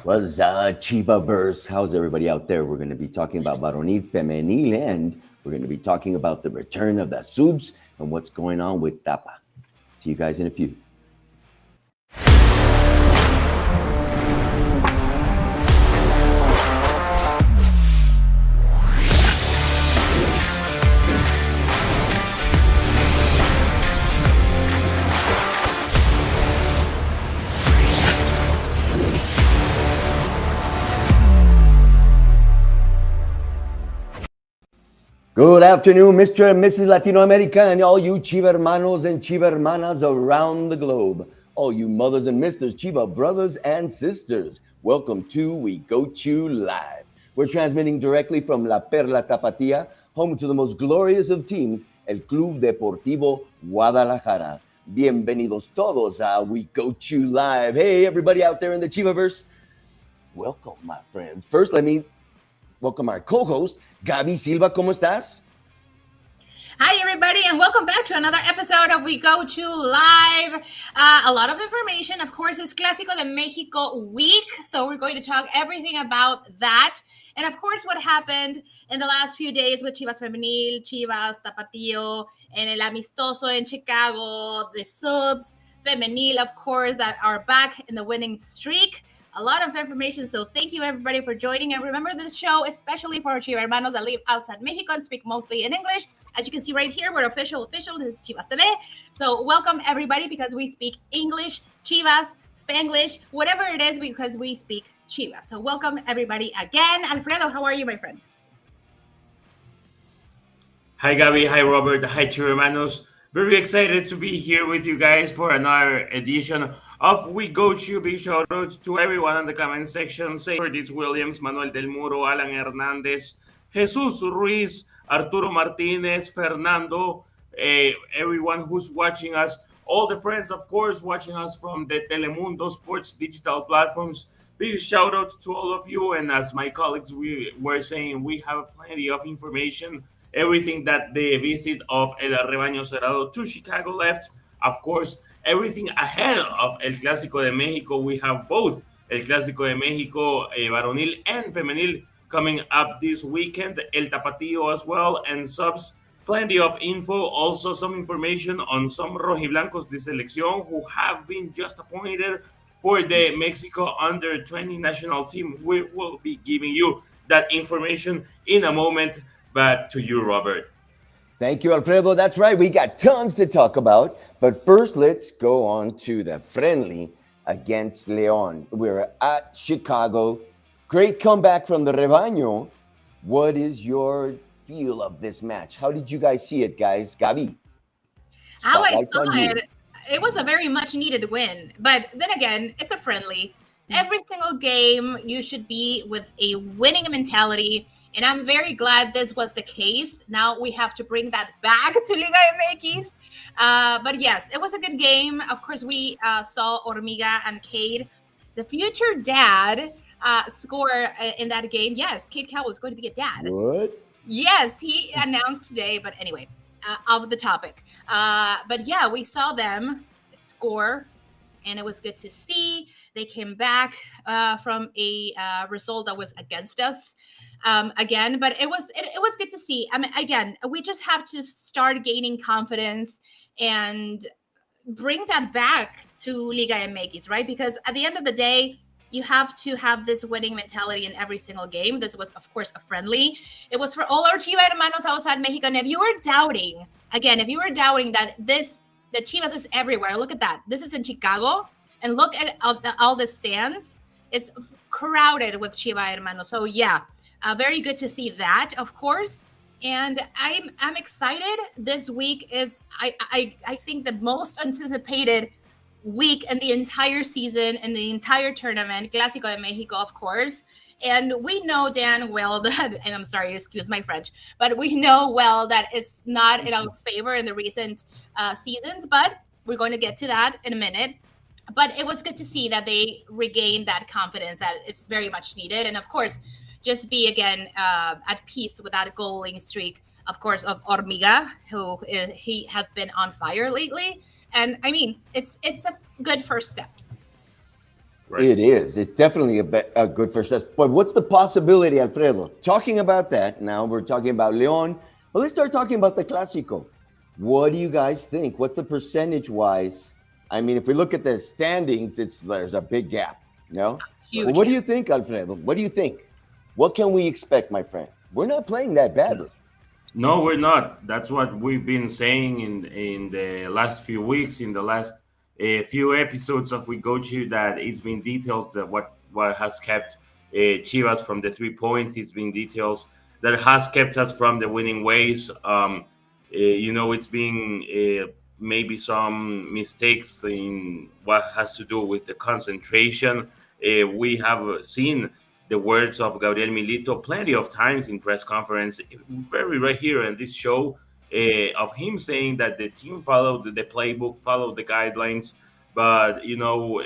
Was Chivaverse? How's everybody out there? We're going to be talking about Varonil Femenil, and we're going to be talking about the return of the subs and what's going on with Tapa. See you guys in a few. Good afternoon, Mr. and Mrs. Latino America, and all you Chiva hermanos and Chiva hermanas around the globe. All you mothers and misters, Chiva brothers and sisters. Welcome to We Go Chew Live. We're transmitting directly from La Perla Tapatía, home to the most glorious of teams, el Club Deportivo Guadalajara. Bienvenidos todos a We Go Chew Live. Hey, everybody out there in the Chivaverse. Welcome, my friends. First, let me welcome our co-host, Gaby Silva. ¿Cómo estás? Hi, everybody, and welcome back to another episode of We Go To Live. A lot of information. Of course, it's Clásico de México week, so we're going to talk everything about that. And, of course, what happened in the last few days with Chivas Femenil, Chivas, Tapatío, and El Amistoso in Chicago, the subs, Femenil, of course, that are back in the winning streak. A lot of information, so thank you everybody for joining. And remember this show, especially for our Chiva hermanos that live outside Mexico and speak mostly in English. As you can see right here, we're official. This is Chivas TV. So welcome everybody because we speak English, Chivas, Spanglish, whatever it is, because we speak Chivas. So welcome everybody again. Alfredo, how are you, my friend? Hi, Gaby. Hi, Robert. Hi, Chiva hermanos. Very excited to be here with you guys for another edition of We Go Chew. Big shout out to everyone in the comment section. Say Curtis Williams, Manuel Del Muro, Alan Hernandez, Jesus Ruiz, Arturo Martinez, Fernando, everyone who's watching us, all the friends, of course, watching us from the Telemundo Sports digital platforms. Big shout out to all of you. And as my colleagues were saying, we have plenty of information. Everything that the visit of El Rebaño Cerrado to Chicago left. Of course, everything ahead of El Clásico de México. We have both El Clásico de México Varonil and Femenil coming up this weekend. El Tapatío as well, and subs. Plenty of info. Also some information on some rojiblancos de selección who have been just appointed for the Mexico under-20 national team. We will be giving you that information in a moment. Back to you, Robert. Thank you, Alfredo. That's right. We got tons to talk about. But first, let's go on to the friendly against León. We're at Chicago. Great comeback from the Rebaño. What is your feel of this match? How did you guys see it, guys? Gaby? How I saw it was a very much needed win. But then again, it's a friendly. Every single game, you should be with a winning mentality. And I'm very glad this was the case. Now we have to bring that back to Liga MX. But yes, it was a good game. Of course, we saw Hormiga and Cade, the future dad, score in that game. Yes, Cade Cowell is going to be a dad. What? Yes, he announced today. But anyway, off the topic. But yeah, we saw them score, and it was good to see. They came back from a result that was against us again, but it was good to see. I mean, again, we just have to start gaining confidence and bring that back to Liga MX, right? Because at the end of the day, you have to have this winning mentality in every single game. This was, of course, a friendly. It was for all our Chiva hermanos outside Mexico. And if you were doubting, that the Chivas is everywhere, look at that. This is in Chicago. And look at all the stands. It's crowded with Chiva hermanos. So yeah, very good to see that, of course. And I'm excited. This week is I think the most anticipated week in the entire season and the entire tournament. Clásico de México, of course. And we know damn well that, and I'm sorry, excuse my French, but we know well that it's not in our favor in the recent seasons. But we're going to get to that in a minute. But it was good to see that they regained that confidence that it's very much needed. And of course, just be again at peace with that goaling streak, of course, of Hormiga, he has been on fire lately. And I mean, it's a good first step. Right. It is. It's definitely a good first step. But what's the possibility, Alfredo? Talking about that, now we're talking about Leon, but let's start talking about the Clásico. What do you guys think? What's the percentage wise? I mean, if we look at the standings, there's a big gap. No. Right. Well, Huge what do gap. you think, Alfredo? What do you think? What can we expect, my friend? We're not playing that badly. No, we're not. That's what we've been saying in the last few weeks, in the last few episodes of We Go To, that it's been details that what has kept Chivas from the 3 points. It's been details that has kept us from the winning ways. It's been maybe some mistakes in what has to do with the concentration. We have seen the words of Gabriel Milito plenty of times in press conference, very right here in this show, of him saying that the team followed the playbook, followed the guidelines, but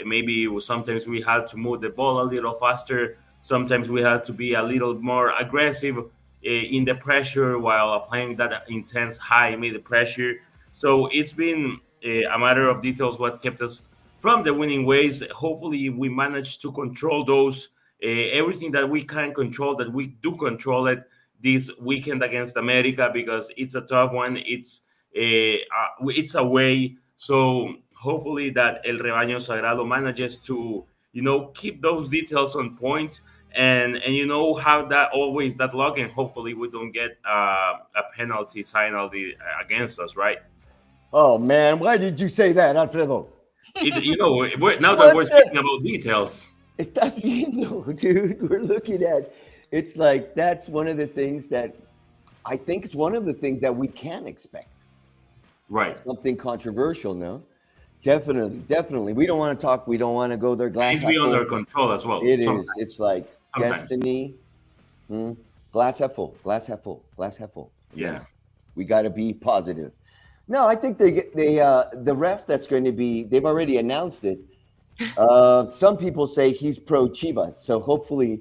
maybe sometimes we had to move the ball a little faster. Sometimes we had to be a little more aggressive in the pressure while applying that intense high mid pressure. So it's been a matter of details what kept us from the winning ways. Hopefully, we manage to control those everything that we can control, that we do control it this weekend against America, because it's a tough one. It's away, so hopefully that El Rebaño Sagrado manages to keep those details on point, and have that always that luck, and hopefully we don't get a penalty signal against us, right? Oh man, why did you say that, Alfredo? Now that What we're the? speaking about details, Estás viendo, dude. We're looking at. It's like that's one of the things that I think is one of the things that we can expect. right? Something controversial, no? Definitely, definitely. We don't want to talk. We don't want to go there. Glass It's half beyond our full. control as well. It is. Sometimes, It's like sometimes, destiny. Hmm. Glass half full. Glass half full. Glass half full. yeah. No, we got to be positive. No, I think the ref that's going to be. They've already announced it. Some people say he's pro Chivas, so hopefully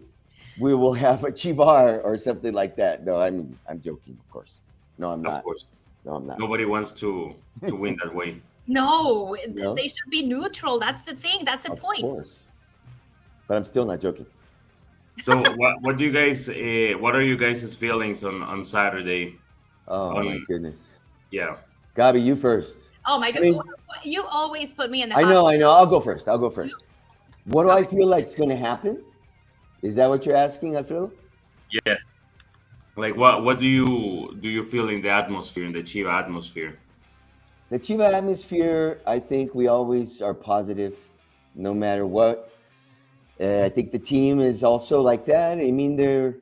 we will have a Chivar or something like that. No, I'm joking, of course. No, I'm Of not. course, No, I'm not. nobody wants to win that way. No, No, they should be neutral. That's the thing. That's the of point. course. But I'm still not joking. So, what do you guys? What are you guys' feelings on Saturday? Oh my On goodness. Yeah, Gabi, you first. Oh my I god, mean, you always put me in the I hot. know, I know. I'll go first. I'll go You, first. What do I okay. feel like is going to happen? Is that what you're asking, Alfredo? yes. Like, what do you feel in the atmosphere, in the Chiva atmosphere? The Chiva atmosphere, I think we always are positive no matter what. I think the team is also like that. I mean, they're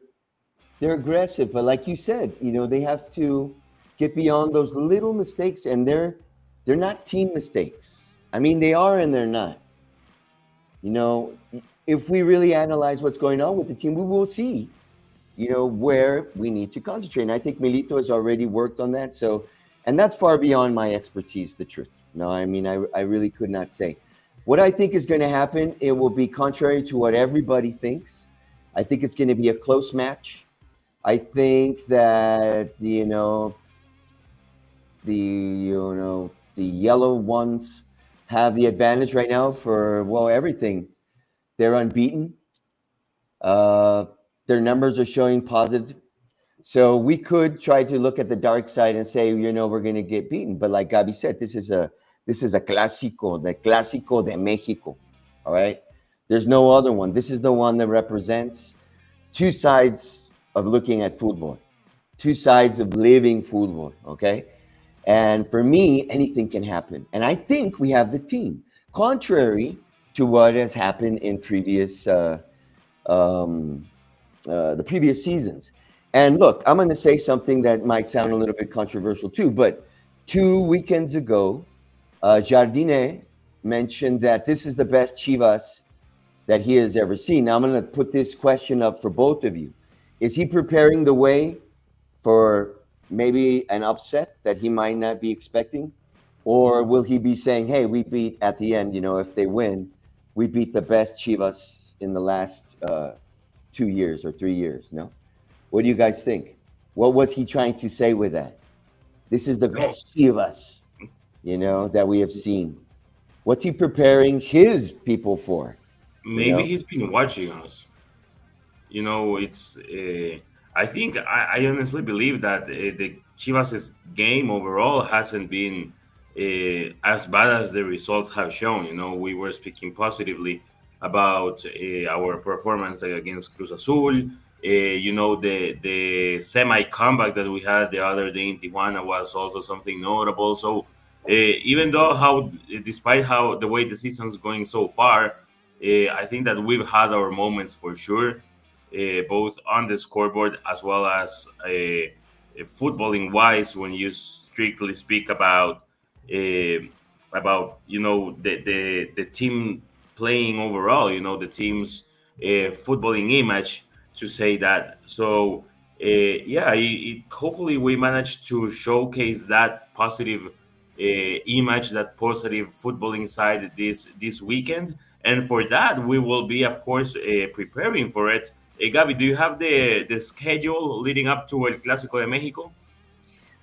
aggressive, but like you said, they have to get beyond those little mistakes, and they're not team mistakes. I mean, they are and they're not. You know, if we really analyze what's going on with the team, we will see, where we need to concentrate. And I think Milito has already worked on that. So, and that's far beyond my expertise, the truth. No, I mean, I really could not say. What I think is going to happen, it will be contrary to what everybody thinks. I think it's going to be a close match. I think that the yellow ones have the advantage right now for everything. They're unbeaten. Uh, their numbers are showing positive. So we could try to look at the dark side and say, we're going to get beaten. But like Gabi said, this is a clásico, the Clásico de México. All right. There's no other one. This is the one that represents two sides of looking at football, two sides of living football. Okay. And for me, anything can happen. And I think we have the team, contrary to what has happened in um, the previous seasons. And look, I'm going to say something that might sound a little bit controversial too, but 2 weekends ago, Jardine mentioned that this is the best Chivas that he has ever seen. Now I'm going to put this question up for both of you. Is he preparing the way for maybe an upset that he might not be expecting? Or will he be saying, hey, we beat at the end, if they win, we beat the best Chivas in the last 2 years or 3 years? No? What do you guys think? What was he trying to say with that? This is the No, best Chivas, that we have seen. What's he preparing his people for? You maybe know? he's been watching us. It's. I think I honestly believe that the Chivas' game overall hasn't been as bad as the results have shown. We were speaking positively about our performance against Cruz Azul. The semi comeback that we had the other day in Tijuana was also something notable. So even though despite how the way the season's going so far, I think that we've had our moments for sure, both on the scoreboard as well as footballing wise. When you strictly speak uh, the team playing overall, the team's footballing image, to say that. So yeah, hopefully we manage to showcase that positive image, that positive footballing side this weekend. And for that, we will be, of course, preparing for it. Gabi, do you have the schedule leading up to El Clásico de México?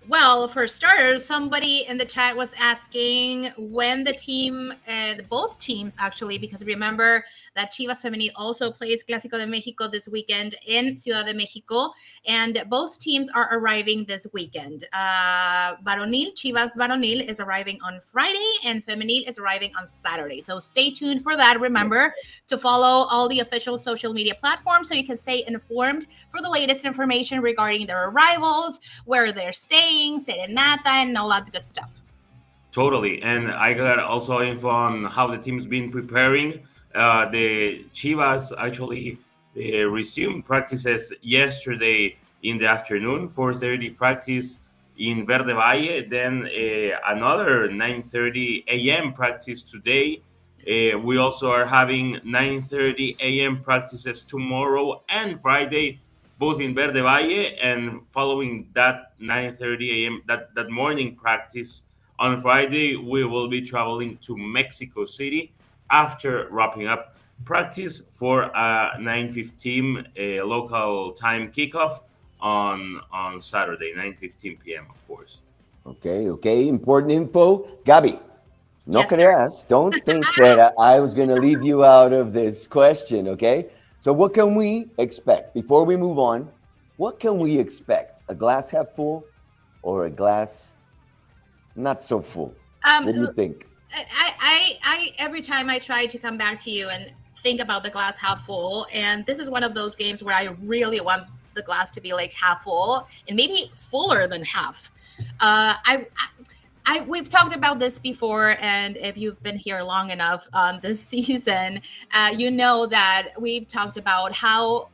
Well, for starters, somebody in the chat was asking when both teams actually, because remember that Chivas Femenil also plays Clásico de México this weekend in Ciudad de Mexico, and both teams are arriving this weekend. Chivas Varonil is arriving on Friday, and Femenil is arriving on Saturday. So stay tuned for that. Remember to follow all the official social media platforms so you can stay informed for the latest information regarding their arrivals, where they're staying, serenata, and all that good stuff. Totally. And I got also info on how the team's been preparing. The Chivas actually resumed practices yesterday in the afternoon, 4:30 practice in Verde Valle, then another 9:30 a.m. practice today. We also are having 9:30 a.m. practices tomorrow and Friday, both in Verde Valle, and following that 9:30 a.m. that morning practice on Friday, we will be traveling to Mexico City after wrapping up practice for a 9:15 local time kickoff on Saturday, 9:15 p.m. Of course. Okay. Important info. Gabi, no Yes, sir. creas. Don't think that I was going to leave you out of this question, okay? So, what can we expect? Before we move on, what can we expect? A glass half full or a glass not so full? What do you think? I every time I try to come back to you and think about the glass half full, and this is one of those games where I really want the glass to be like half full and maybe fuller than half. We've talked about this before, and if you've been here long enough on this season, you know that we've talked about how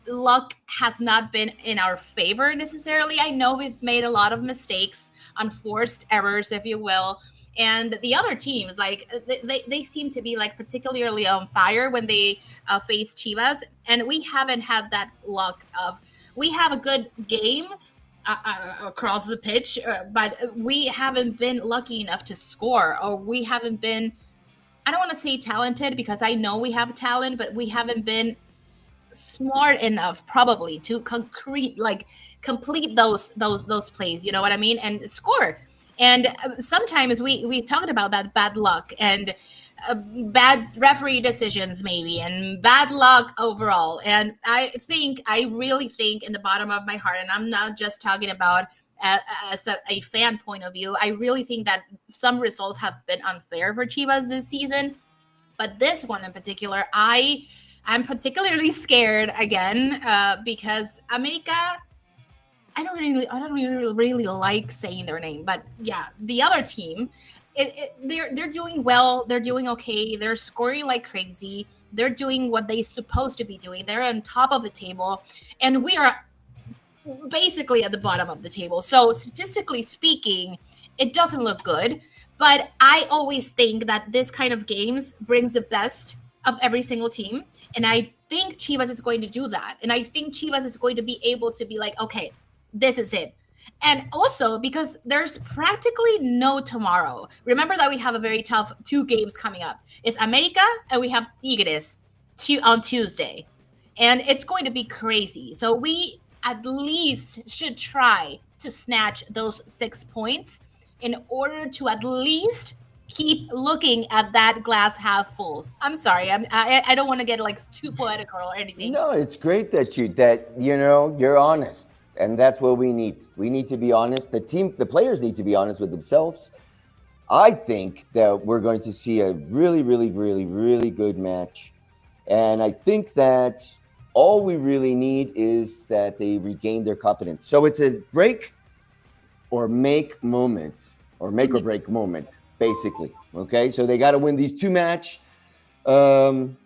luck has not been in our favor necessarily. I know we've made a lot of mistakes, unforced errors, if you will. And the other teams, like they seem to be like particularly on fire when they face Chivas, and we haven't had that luck of. We have a good game across the pitch, but we haven't been lucky enough to score, or we haven't been. I don't want to say talented because I know we have talent, but we haven't been smart enough probably to complete those plays, you know what I mean, and score. And sometimes we talked about that bad luck and bad referee decisions maybe, and bad luck overall. And I really think in the bottom of my heart, and I'm not just talking about as a fan point of view, I really think that some results have been unfair for Chivas this season, but this one in particular, I'm particularly scared again because America. I don't really like saying their name, but yeah, the other team, they're doing well. They're doing okay. They're scoring like crazy. They're doing what they're supposed to be doing. They're on top of the table, and we are basically at the bottom of the table. So statistically speaking, it doesn't look good. But I always think that this kind of games brings the best of every single team. And I think Chivas is going to do that. And I think Chivas is going to be able to be like, okay, this is it. And also because there's practically no tomorrow. Remember that we have a very tough 2 games coming up. It's America and we have Tigres on Tuesday. And it's going to be crazy. So we at least should try to snatch those 6 points in order to at least keep looking at that glass half full. I'm sorry, I don't want to get like too poetical or anything. No, it's great that you're honest, and that's what we need. We need to be honest. The players need to be honest with themselves. I think that we're going to see a really, really, really, really good match, and I think that all we really need is that they regain their confidence. So it's a break or make moment, or make or break moment, basically. Okay, so they got to win these two match. Funny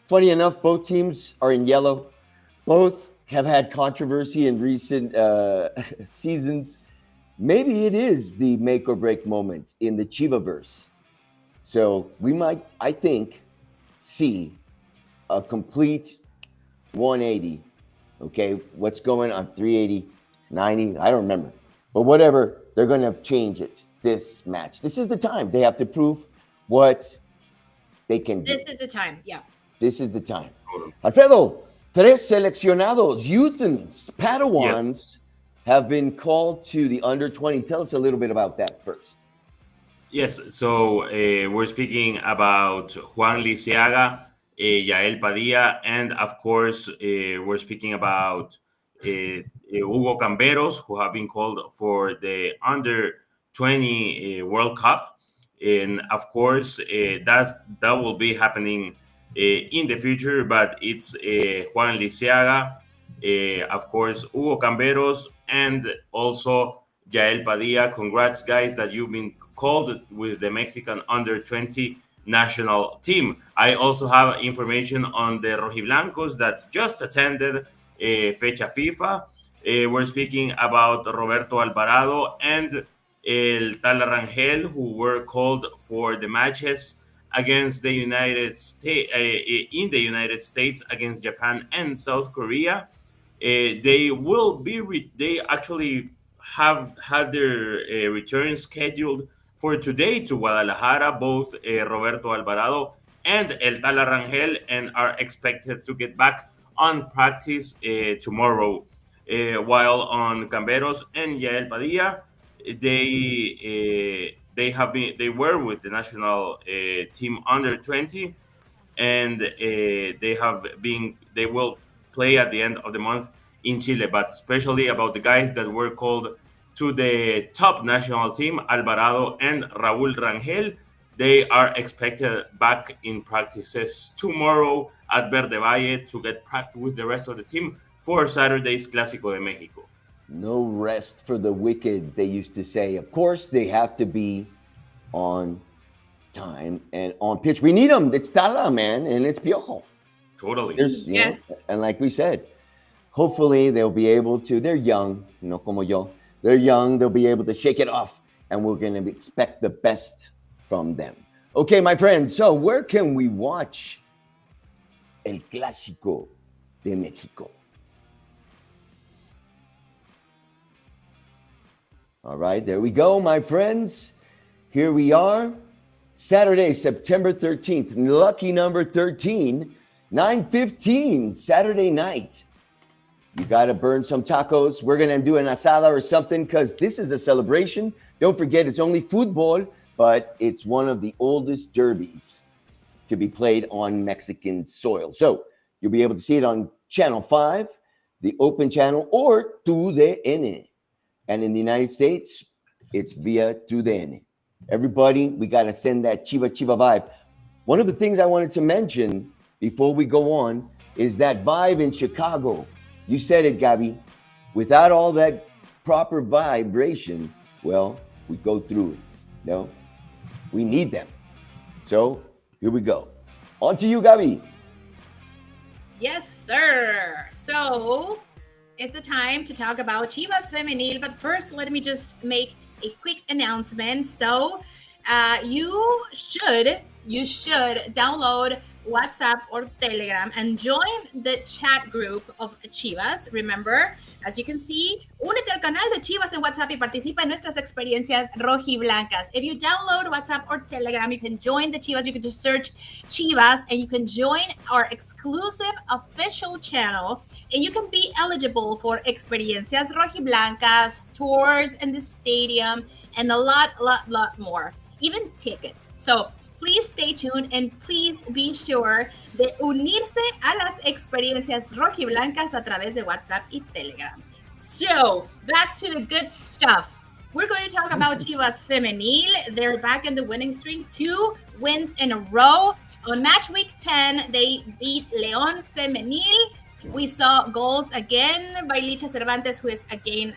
enough, both teams are in yellow. Both have had controversy in recent seasons. Maybe it is the make or break moment in the Chivaverse. So we might, I think, see a complete 180. Okay, what's going on? 380, 90, I don't remember. But whatever, they're going to change it this match. This is the time. They have to prove what they can do. This is the time, yeah. This is the time. Alfredo, tres seleccionados, youths, Padawans have been called to the under 20. Tell us a little bit about that first. Yes, so we're speaking about Juan Lisiaga, Yael Padilla, and of course, we're speaking about Hugo Camberos, who have been called for the under 20 World Cup. And of course, that will be happening in the future, but it's Juan Lisiaga, of course, Hugo Camberos, and also Yael Padilla. Congrats, guys, that you've been called with the Mexican under 20 national team. I also have information on the Rojiblancos that just attended Fecha FIFA. We're speaking about Roberto Alvarado and El Tala Rangel, who were called for the matches against the United States in the United States against Japan and South Korea. They will be. They actually have had their return scheduled for today to Guadalajara. Both Roberto Alvarado and El Tala Rangel, and are expected to get back on practice tomorrow. While on Camberos and Yael Padilla, they were with the national team under 20, and they will play at the end of the month in Chile. But especially about the guys that were called to the top national team, Alvarado and Raúl Rangel, they are expected back in practices tomorrow at Verde Valle to get practice with the rest of the team for Saturday's Clásico de México. No rest for the wicked, they used to say. Of course, they have to be on time and on pitch. We need them. It's Tala, man, and it's Piojo. Totally. Yes. And like we said, hopefully they'll be able to. They're young, como yo. They're young. They'll be able to shake it off, and we're going to expect the best from them. Okay, my friends. So where can we watch El Clásico de México? All right, there we go, my friends. Here we are, Saturday, September 13th, lucky number 13, 9:15, Saturday night. You got to burn some tacos. We're going to do an asada or something because this is a celebration. Don't forget, it's only football, but it's one of the oldest derbies to be played on Mexican soil. So you'll be able to see it on Channel 5, the open channel, or TUDN. And in the United States, it's via TUDN. Everybody, we got to send that Chiva vibe. One of the things I wanted to mention before we go on is that vibe in Chicago. You said it, Gabby. Without all that proper vibration, well, we go through it. No, we need them. So here we go. On to you, Gabby. Yes, sir. So it's the time to talk about Chivas Femenil, but first, let me just make a quick announcement. So, you should download WhatsApp or Telegram and join the chat group of Chivas. Remember, as you can see, únete al canal de Chivas en WhatsApp y participa en nuestras experiencias rojiblancas. If you download WhatsApp or Telegram, you can join the Chivas. You can just search Chivas and you can join our exclusive official channel, and you can be eligible for experiencias rojiblancas, tours in the stadium, and a lot more. even tickets. So please stay tuned and please be sure de unirse a las experiencias rojiblancas a través de WhatsApp y Telegram. So, back to the good stuff. We're going to talk about Chivas Femenil. They're back in the winning streak, 2 wins in a row. On match week 10, they beat León Femenil. We saw goals again by Licha Cervantes, who is again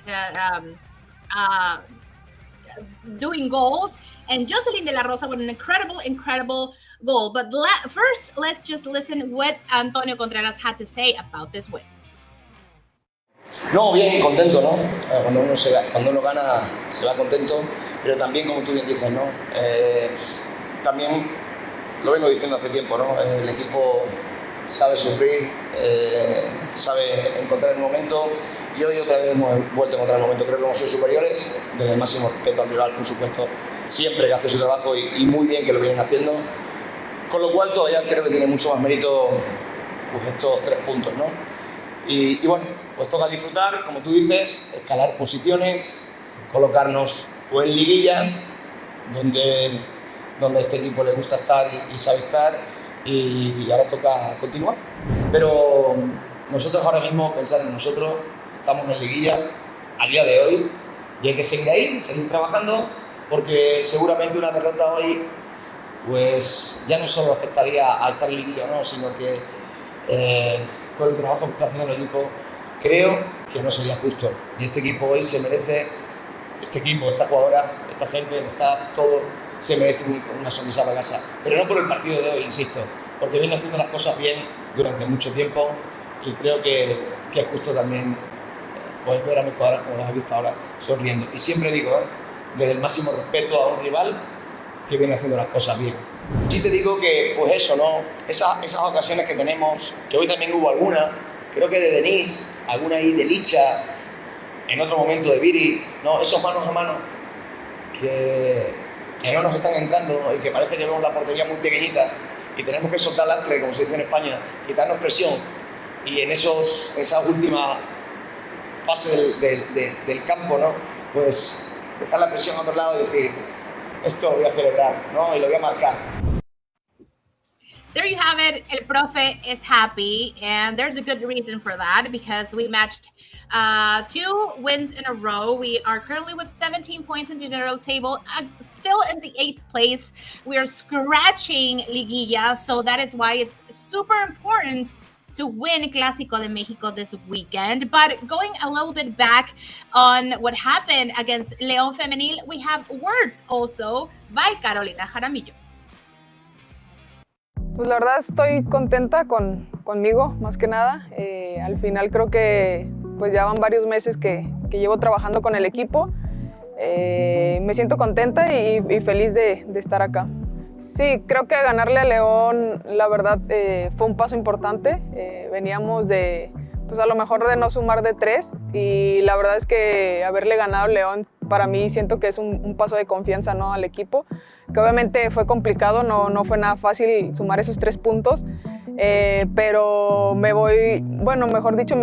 doing goals, and Jocelyn de la Rosa with an incredible goal. But first, let's just listen what Antonio Contreras had to say about this win. No, bien, contento, ¿no? Cuando uno gana se va contento, pero también, como tú bien dices, ¿no? También lo vengo diciendo hace tiempo, ¿no? El equipo sabe sufrir, sabe encontrar el momento, y hoy otra vez hemos vuelto a encontrar el momento. Creo que hemos sido superiores, desde el máximo respeto al rival, por supuesto, siempre que hace su trabajo y muy bien que lo vienen haciendo, con lo cual todavía creo que tiene mucho más mérito pues, estos 3 puntos, ¿no? Y bueno, pues toca disfrutar, como tú dices, escalar posiciones, colocarnos o en liguilla, donde a este equipo le gusta estar y sabe estar, y ahora toca continuar. Pero nosotros ahora mismo, pensar en nosotros, estamos en liguilla a día de hoy y hay que seguir ahí, seguir trabajando, porque seguramente una derrota hoy pues ya no solo afectaría a estar en liguilla, ¿no? Sino que con el trabajo que está haciendo el equipo creo que no sería justo, y este equipo hoy se merece, este equipo, esta jugadora, esta gente, el staff, todo se merece una sonrisa para casa, pero no por el partido de hoy, insisto, porque viene haciendo las cosas bien durante mucho tiempo y creo que es justo también pues, ver a mis jugadoras como las he visto ahora sonriendo. Y siempre digo, desde el máximo respeto a un rival que viene haciendo las cosas bien. Sí te digo que, pues eso, ¿no? Esas ocasiones que tenemos, que hoy también hubo alguna, creo que de Denise, alguna ahí de Licha, en otro momento de Viri, ¿no? Esos manos a mano que no nos están entrando y que parece que vemos la portería muy pequeñita y tenemos que soltar lastre, como se dice en España, quitarnos presión, y en esa última fase del campo, ¿no? Pues dejar la presión a otro lado y decir, esto lo voy a celebrar, ¿no? Y lo voy a marcar. There you have it. El profe is happy, and there's a good reason for that, because we matched 2 wins in a row. We are currently with 17 points in the general table, still in the 8th place. We are scratching Liguilla, so that is why it's super important to win Clásico de México this weekend. But going a little bit back on what happened against León Femenil, we have words also by Carolina Jaramillo. Pues la verdad estoy contenta conmigo, más que nada. Al final creo que pues ya van varios meses que llevo trabajando con el equipo. Me siento contenta y feliz de estar acá. Sí, creo que ganarle a León, la verdad, fue un paso importante. Veníamos de, pues a lo mejor de no sumar de 3, y la verdad es que haberle ganado a León, para mí siento que es un paso de confianza, ¿no? Al equipo, que obviamente fue complicado, no fue nada fácil sumar esos 3 puntos, pero me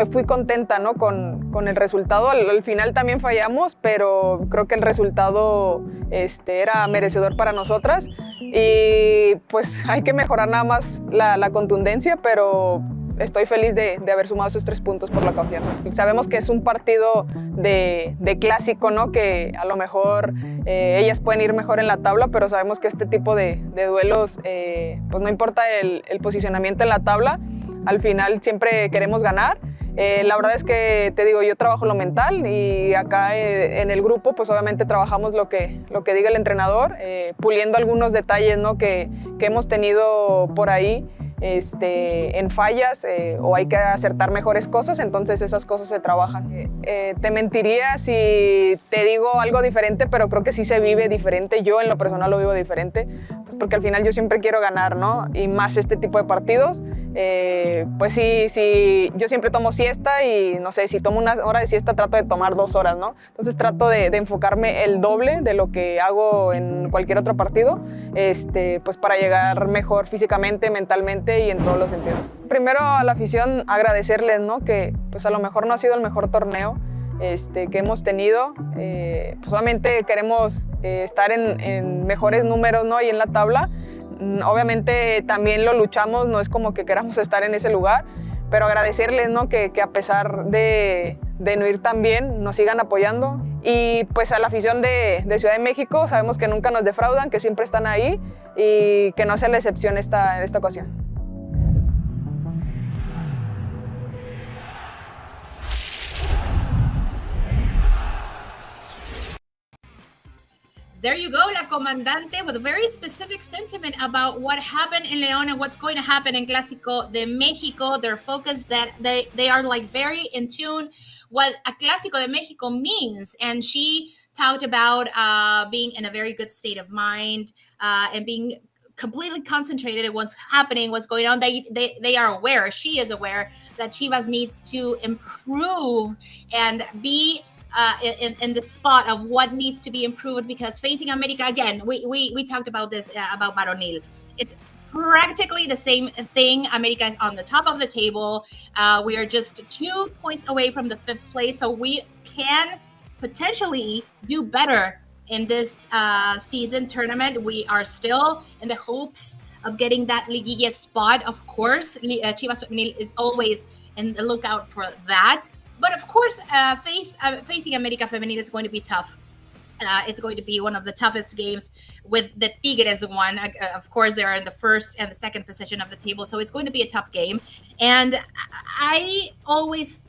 fui contenta, ¿no? con el resultado. Al final también fallamos, pero creo que el resultado era merecedor para nosotras, y pues hay que mejorar nada más la contundencia, pero estoy feliz de haber sumado esos 3 puntos por la confianza. Sabemos que es un partido de clásico, ¿no? Que a lo mejor ellas pueden ir mejor en la tabla, pero sabemos que este tipo de duelos, pues no importa el posicionamiento en la tabla, al final siempre queremos ganar. La verdad es que, te digo, yo trabajo lo mental, y acá en el grupo pues obviamente trabajamos lo que diga el entrenador, puliendo algunos detalles, ¿no? que hemos tenido por ahí en fallas, o hay que acertar mejores cosas, entonces esas cosas se trabajan. Te mentiría si te digo algo diferente, pero creo que sí se vive diferente. Yo en lo personal lo vivo diferente, pues porque al final yo siempre quiero ganar, ¿no? Y más este tipo de partidos. Pues sí, yo siempre tomo siesta, y no sé, si tomo 1 hora de siesta trato de tomar 2 horas, ¿no? Entonces trato de enfocarme el doble de lo que hago en cualquier otro partido, pues para llegar mejor físicamente, mentalmente y en todos los sentidos. Primero a la afición agradecerles, ¿no? Que pues a lo mejor no ha sido el mejor torneo, que hemos tenido. Pues obviamente queremos estar en mejores números, ¿no? Y en la tabla. Obviamente también lo luchamos, no es como que queramos estar en ese lugar, pero agradecerles, ¿no? Que a pesar de no ir tan bien, nos sigan apoyando. Y pues a la afición de Ciudad de México, sabemos que nunca nos defraudan, que siempre están ahí y que no sea la excepción esta ocasión. There you go, La Comandante, with a very specific sentiment about what happened in León and what's going to happen in Clásico de México. Their focus that they are like very in tune what a Clásico de México means. And she talked about being in a very good state of mind and being completely concentrated on what's happening, what's going on. They are aware, she is aware that Chivas needs to improve and be in the spot of what needs to be improved, because facing America again, we talked about this about Varonil. It's practically the same thing. America is on the top of the table. We are just 2 points away from the 5th place, so we can potentially do better in this season tournament. We are still in the hopes of getting that Liguilla spot. Of course, Chivas Femenil is always in the lookout for that. But of course, facing América Femenil is going to be tough. It's going to be one of the toughest games with the Tigres one. Of course, they're in the 1st and the 2nd position of the table, so it's going to be a tough game. And I always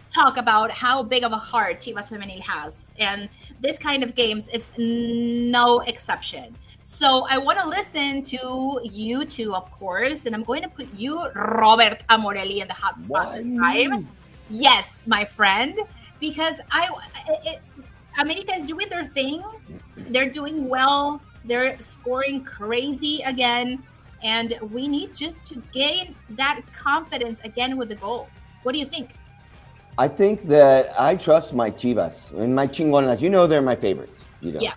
talk about how big of a heart Chivas Femenil has, and this kind of games is no exception. So I want to listen to you two, of course, and I'm going to put you, Robert Amorelli, in the hot spot this time. Yes, my friend, because America is doing their thing. They're doing well. They're scoring crazy again. And we need just to gain that confidence again with the goal. What do you think? I think that I trust my Chivas and my Chingonas. You know, they're my favorites. You know, yeah.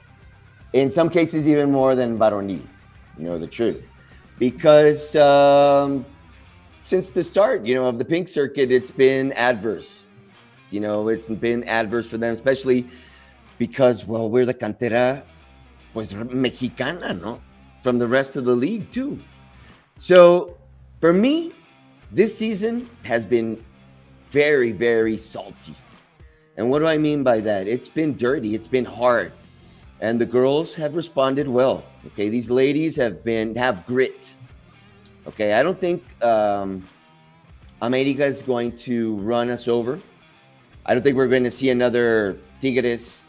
In some cases, even more than Varonil. You know the truth, because since the start, you know, of the pink circuit, it's been adverse. You know, it's been adverse for them, especially because, well, we're the cantera, pues, mexicana, no? From the rest of the league, too. So, for me, this season has been very, very salty. And what do I mean by that? It's been dirty. It's been hard. And the girls have responded well. Okay, these ladies have grit. Okay, I don't think America is going to run us over. I don't think we're going to see another Tigres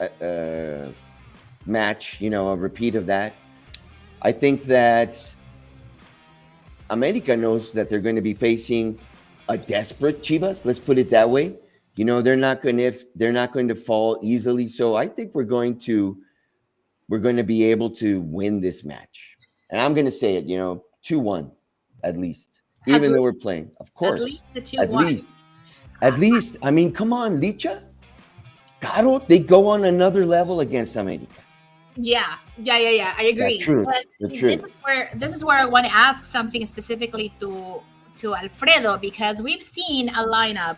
match, you know, a repeat of that. I think that America knows that they're going to be facing a desperate Chivas. Let's put it that way. You know, they're not going to fall easily. So I think we're going to be able to win this match. And I'm going to say it, you know, 2-1 at least. Even though we're playing, of course. At least the 2-1. At least. I mean, come on, Licha. Caro, they go on another level against America. Yeah. I agree. The truth. This is where I want to ask something specifically to Alfredo, because we've seen a lineup,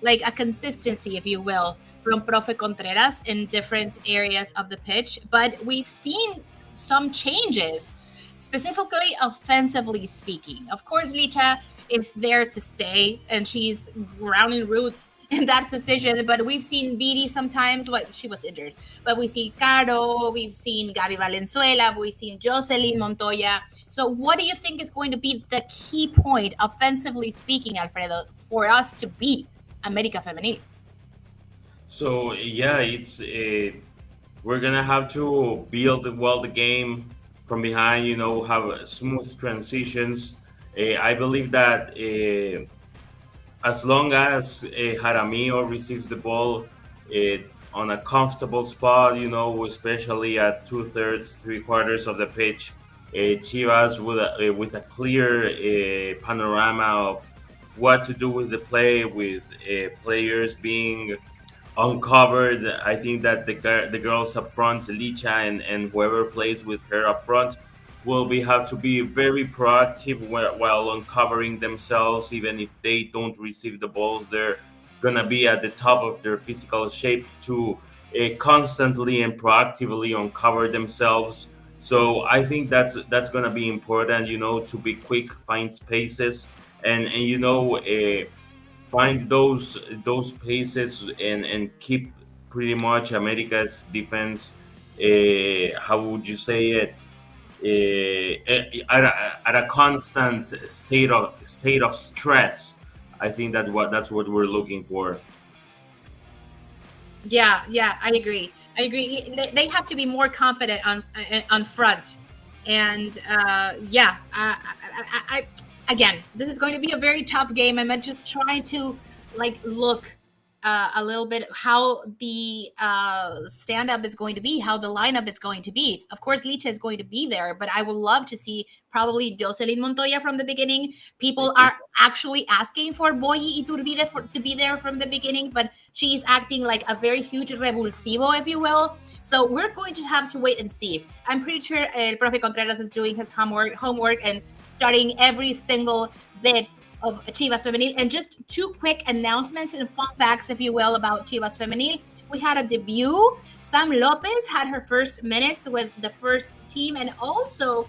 like a consistency, if you will, from Profe Contreras in different areas of the pitch, but we've seen some changes, specifically offensively speaking. Of course, Licha is there to stay, and she's grounding roots in that position, but we've seen Viri sometimes, she was injured, but we see Caro, we've seen Gaby Valenzuela, we've seen Jocelyn Montoya. So what do you think is going to be the key point, offensively speaking, Alfredo, for us to beat América Femenil? So yeah, it's we're gonna have to build well the game from behind. You know, have smooth transitions. I believe that as long as Jaramillo receives the ball on a comfortable spot, you know, especially at 2/3, 3/4 of the pitch, Chivas with a clear panorama of what to do with the play, with players being uncovered. I think that the girls up front, Licha and whoever plays with her up front, will have to be very proactive while uncovering themselves, even if they don't receive the balls. They're gonna be at the top of their physical shape to constantly and proactively uncover themselves. So I think that's gonna be important, to be quick, find spaces, and find those paces and keep pretty much America's defense. How would you say it? At a constant state of stress. I think that's what we're looking for. Yeah, I agree. They have to be more confident on front, and again, this is going to be a very tough game. I'm just trying to look a little bit how the stand up is going to be, how the lineup is going to be. Of course, Licha is going to be there, but I would love to see probably Jocelyn Montoya from the beginning. People are actually asking for Boyi Iturbide to be there from the beginning, but she's acting like a very huge revulsivo, if you will. So we're going to have to wait and see. I'm pretty sure El Profe Contreras is doing his homework and studying every single bit of Chivas Femenil. And just two quick announcements and fun facts, if you will, about Chivas Femenil. We had a debut. Sam Lopez had her first minutes with the first team, and also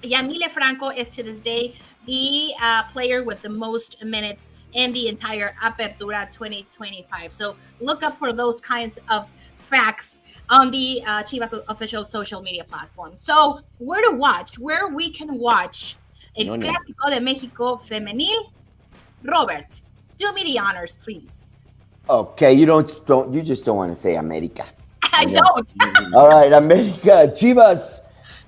Yamile Franco is to this day the player with the most minutes in the entire Apertura 2025. So look up for those kinds of facts on the Chivas official social media platform. So where we can watch El Clásico de México Femenil. Robert, do me the honors, please. Okay, you just don't want to say America. I don't. All right, America, Chivas,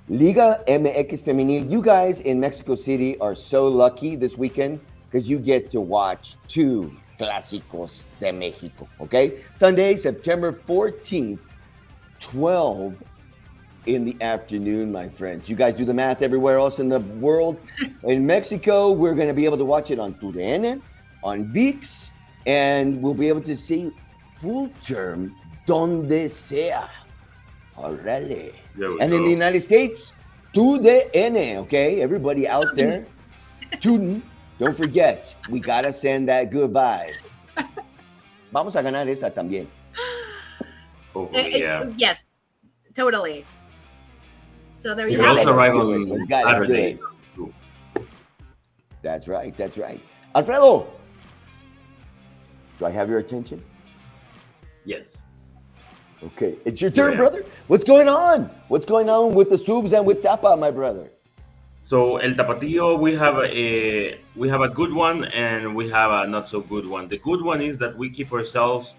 Liga MX Femenil. You guys in Mexico City are so lucky this weekend because you get to watch two Clásicos de México, okay? Sunday, September 14th, 12 in the afternoon, my friends. You guys do the math everywhere else in the world. In Mexico, we're going to be able to watch it on TUDN, on VIX, and we'll be able to see full term donde sea. Orale. And in the United States, TUDN, okay? Everybody out there, TUDN, don't forget, we got to send that good vibe. Vamos a ganar esa también. Yes, totally. So there you We have also it. arrive on Saturday. That's right. Alfredo, do I have your attention? Yes. Okay, it's your turn, Yeah. brother. What's going on? What's going on with the subs and with Tapa, my brother? So El Tapatío, we have a good one and we have a not so good one. The good one is that we keep ourselves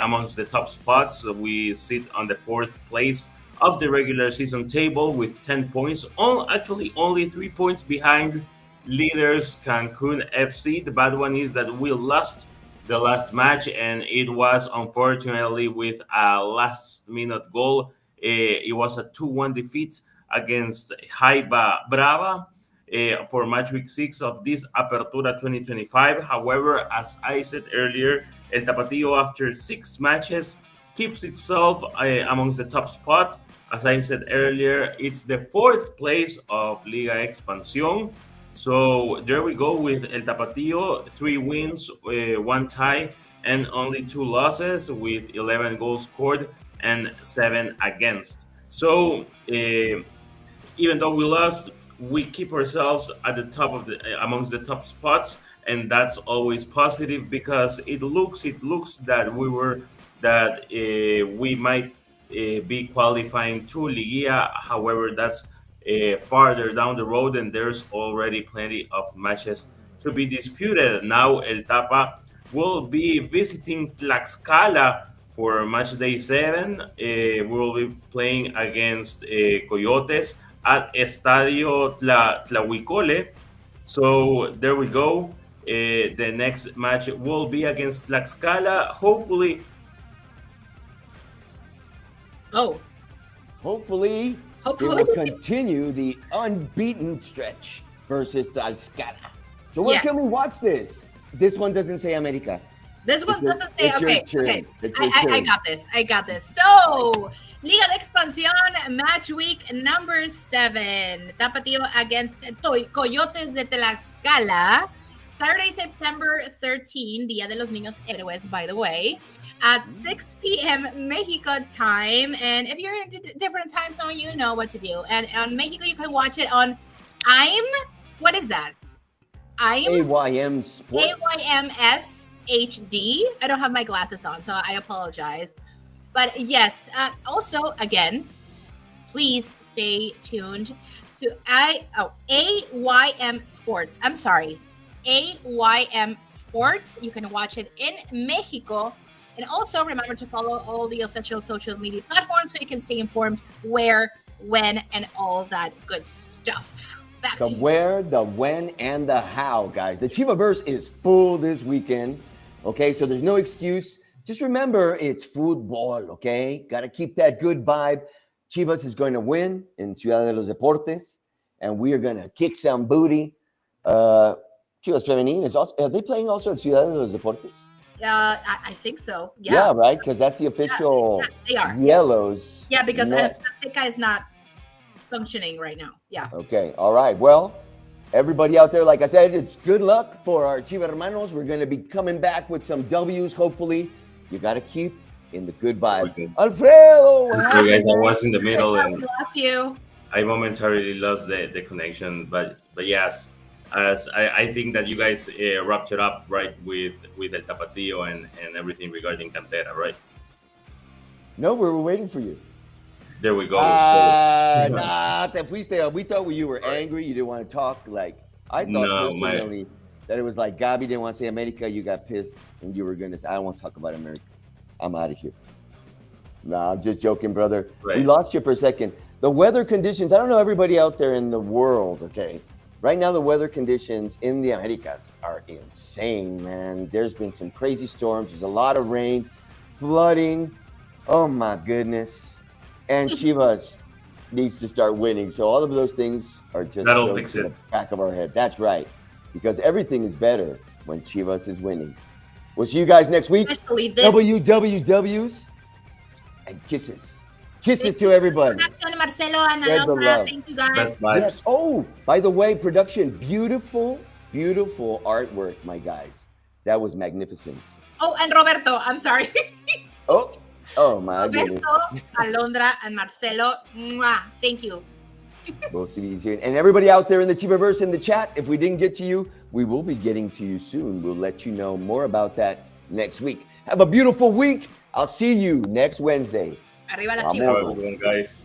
amongst the top spots. So we sit on the 4th place of the regular season table with 10 points. Actually, only 3 points behind leaders Cancun FC. The bad one is that we lost the last match, and it was unfortunately with a last-minute goal. It was a 2-1 defeat against Jaiba Brava for match week 6 of this Apertura 2025. However, as I said earlier, El Tapatío, after 6 matches, keeps itself amongst the top spot. As I said earlier, it's the 4th place of Liga Expansión. So there we go with El Tapatío, 3 wins, 1 tie, and only 2 losses with 11 goals scored and 7 against. So even though we lost, we keep ourselves at the top of amongst the top spots, and that's always positive because it looks that we might be qualifying to Liguilla. However, that's farther down the road, and there's already plenty of matches to be disputed. Now El Tapa will be visiting Tlaxcala for match day 7. We will be playing against Coyotes at Estadio Tlahuicole. So there we go. The next match will be against Tlaxcala. Hopefully they will continue the unbeaten stretch versus Tlaxcala. So where can we watch this? This one doesn't say America. This one doesn't say, okay. I got this. So, Liga de Expansión, match week number 7. Tapatío against Coyotes de Tlaxcala. Saturday, September 13, Dia de los Niños Héroes, by the way, at 6 p.m. Mexico time. And if you're in different time zone, you know what to do. And on Mexico, you can watch it on what is that? AYM Sports. AYMS HD. I don't have my glasses on, so I apologize. But yes, also, again, please stay tuned to AYM Sports. I'm sorry. AYM Sports. You can watch it in Mexico. And also remember to follow all the official social media platforms so you can stay informed where, when, and all that good stuff. Back The to you. where, the when, and the how, guys. The Chivaverse is full this weekend. Okay, so there's no excuse. Just remember, it's football, okay? Got to keep that good vibe. Chivas is going to win in Ciudad de los Deportes, and we are going to kick some booty. Chivas Femenil is also, are they playing also at Ciudad de los Deportes? I think so. Yeah, right? Because that's the official they are. Yellows. Yeah, because net. Azteca is not functioning right now. Yeah. Okay, all right. Well, everybody out there, like I said, it's good luck for our Chiva Hermanos. We're going to be coming back with some W's, hopefully. You got to keep in the good vibe. Okay. Alfredo! what So happened, guys, I man? was in the middle We and lost you. I momentarily lost the connection, but yes, as I think that you guys wrapped it up right with El Tapatío and everything regarding Cantera, right? No, we were waiting for you. There we go. Nah, te fuiste. We thought you were Right. angry. You didn't want to talk. Like, I thought No, my- personally that it was like Gabi didn't want to say America. You got pissed and you were going to say, I don't want to talk about America. I'm out of here. Nah, I'm just joking, brother. We Right. lost you for a second. The weather conditions, I don't know everybody out there in the world, okay? Right now, the weather conditions in the Americas are insane, man. There's been some crazy storms. There's a lot of rain, flooding. Oh, my goodness. And Chivas needs to start winning. So all of those things are just That'll goes fix to it. the back of our head. That's right. Because everything is better when Chivas is winning. We'll see you guys next week. Especially this WWWs and kisses. Kisses to everybody. production, Marcelo and Spread the Alondra. love. Thank you guys. Best vibes. Yes. Oh, by the way, production, beautiful, beautiful artwork, my guys. That was magnificent. Oh, and Roberto. I'm sorry. Oh my goodness. Roberto, Alondra, and Marcelo. Mwah. Thank you. Both of these here. And everybody out there in the Chivaverse in the chat, if we didn't get to you, we will be getting to you soon. We'll let you know more about that next week. Have a beautiful week. I'll see you next Wednesday. Arriba las Vamos. Chivas. Have a good one, guys.